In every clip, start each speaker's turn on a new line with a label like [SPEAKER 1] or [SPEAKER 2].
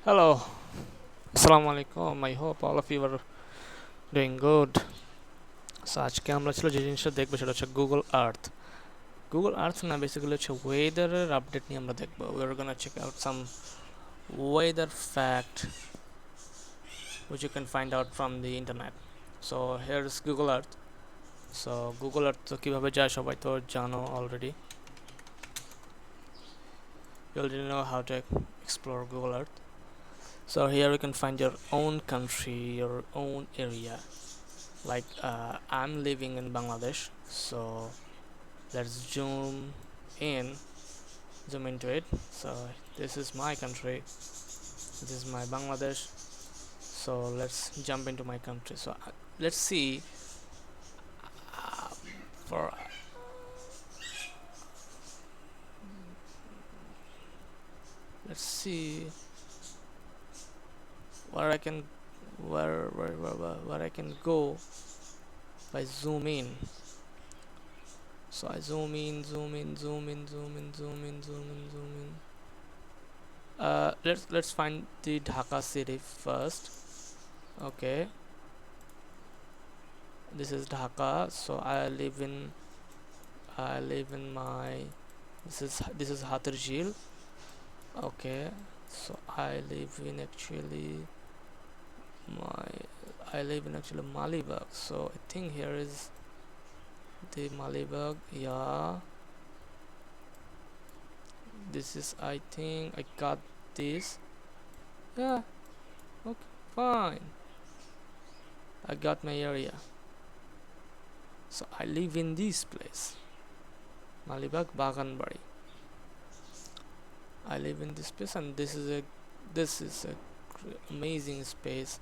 [SPEAKER 1] Hello, Assalamu alaikum. I hope all of you are doing good. So আজকে আমরা ছিল যে জিনিসটা দেখবো সেটা হচ্ছে গুগল আর্থ। গুগল আর্থ না বেসিক্যালি হচ্ছে ওয়েদারের আপডেট নিয়ে আমরা দেখবো। We are gonna check out some weather fact which you can find out from the internet. So here is Google Earth. So Google Earth তো কিভাবে যায় সবাই তো জানো already. You already know how to explore Google Earth. So here you can find your own country, your own area. Like I'm living in Bangladesh, so let's in zoom into it. So this is my country, this is my Bangladesh. So let's jump into my country. So let's see uh, for let's see where I can where I can go by zoom in. So I zoom in, zoom in, zoom in, zoom in, zoom in, zoom in, zoom in. Let's find the Dhaka city first. Okay, this is Dhaka. So I live in my this is Hatarjil. Okay, so my I live in actually Malibag. So I think here is the Malibag. Yeah, this is, I think I got this. Yeah, okay, fine. I got my area. So I live in this place, Malibag Baganbari. I live in this place, and this is a amazing space,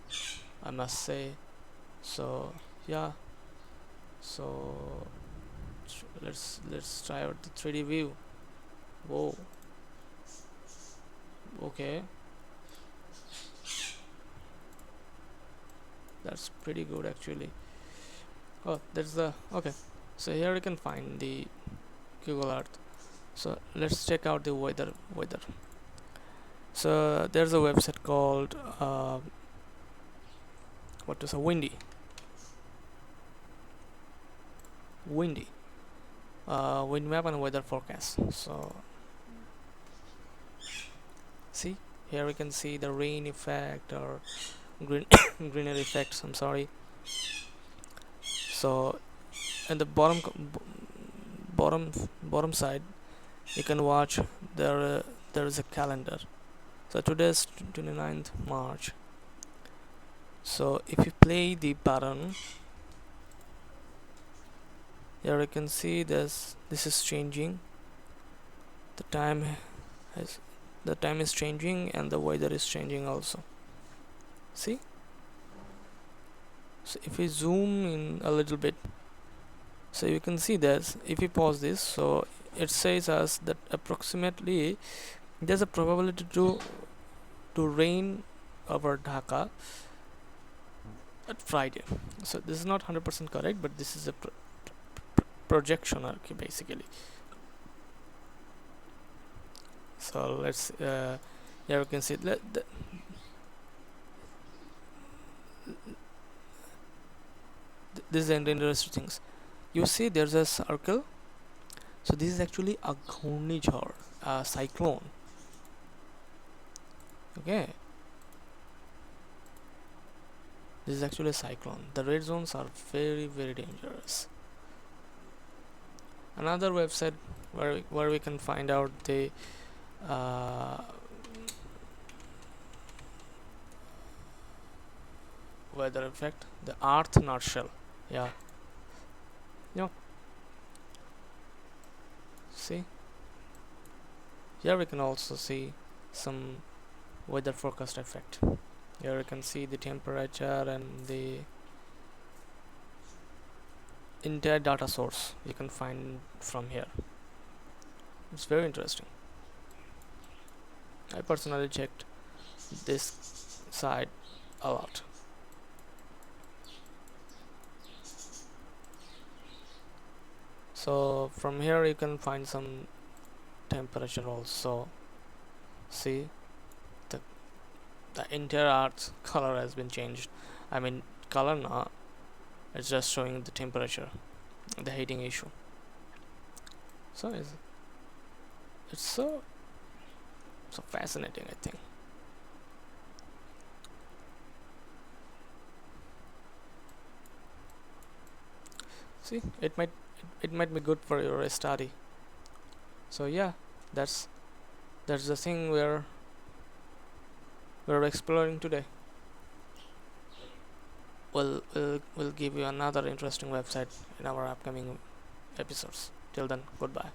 [SPEAKER 1] I must say. So yeah, so let's try out the 3D view. Whoa, okay, that's pretty good actually. Oh, that's the okay. So here you can find the Google Earth. So let's check out the weather. So there's a website called what is a windy wind map and weather forecast. So see, here we can see the rain effect or green greenery effects, I'm sorry. So in the bottom side you can watch there is a calendar. So today is 29th March. So if you play the button, here you can see this is changing. The time is changing and the weather is changing also. See? So if we zoom in a little bit, so you can see this. If we pause this, so it says us that approximately there's a probability to rain over Dhaka at Friday. So this is not 100% correct, but this is a projection, okay, basically. So let's here you can see this is the interesting things. You see there's a circle. So this is actually a Ghurnijhor, a cyclone. Okay, this is actually a cyclone. The red zones are very dangerous. Another website where we can find out the weather effect, the Earth nutshell. Yeah, see, here we can also see some weather forecast effect. Here you can see the temperature and the entire data source you can find from here. It's very interesting. I personally checked this site a lot. So from here you can find some temperature also. See, the entire Earth's color has been changed. I mean, color now, it's just showing the temperature, the heating issue. So it's so fascinating, I think. See, it might be good for your study. So yeah, that's the thing we're exploring today. We'll give you another interesting website in our upcoming episodes. Till then, goodbye.